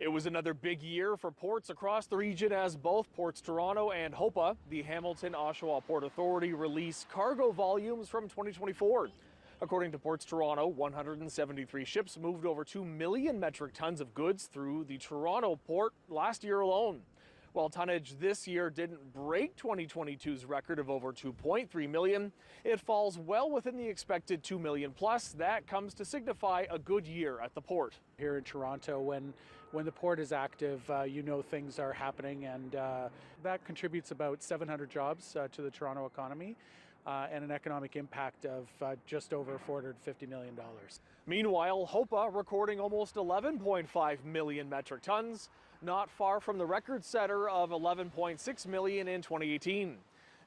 It was another big year for ports across the region as both Ports Toronto and HOPA, the Hamilton-Oshawa Port Authority, released cargo volumes from 2024. According to Ports Toronto, 173 ships moved over 2 million metric tons of goods through the Toronto port last year alone. While tonnage this year didn't break 2022's record of over 2.3 million, it falls well within the expected 2 million plus. That comes to signify a good year at the port. Here in Toronto, when the port is active, things are happening, and that contributes about 700 jobs to the Toronto economy. And an economic impact of just over $450 million. Meanwhile, HOPA recording almost 11.5 million metric tons, not far from the record setter of 11.6 million in 2018.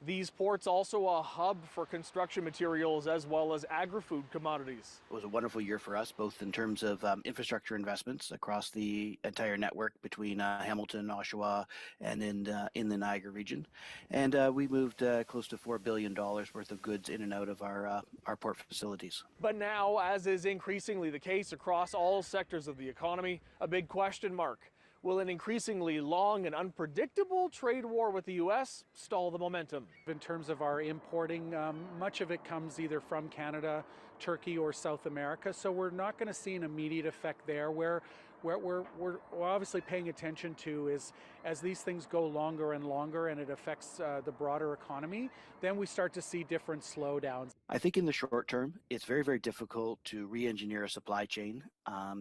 These ports also a hub for construction materials as well as agri-food commodities. It was a wonderful year for us, both in terms of infrastructure investments across the entire network between Hamilton, Oshawa, and in the Niagara region. And we moved close to $4 billion worth of goods in and out of our port facilities. But now, as is increasingly the case across all sectors of the economy, a big question mark. Will an increasingly long and unpredictable trade war with the U.S. stall the momentum? In terms of our importing, much of it comes either from Canada, Turkey, or South America, so we're not going to see an immediate effect there. Where we're obviously paying attention to is as these things go longer and longer and it affects the broader economy, then we start to see different slowdowns. I think in the short term, it's very, very difficult to re-engineer a supply chain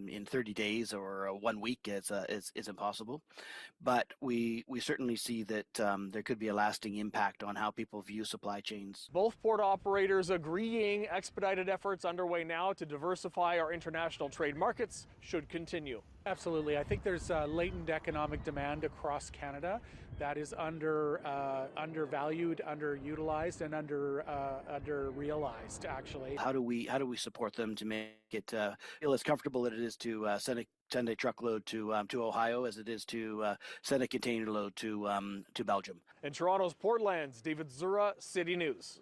in 30 days or 1 week is impossible. But we certainly see that there could be a lasting impact on how people view supply chains. Both port operators agreeing expedited efforts underway now to diversify our international trade markets should continue. Absolutely. I think there's latent economic demand across Canada that is undervalued, underutilized, and under-realized, actually. How do we support them to make it feel as comfortable as it is to send a truckload to Ohio as it is to send a container load to Belgium? In Toronto's Portlands, David Zura, City News.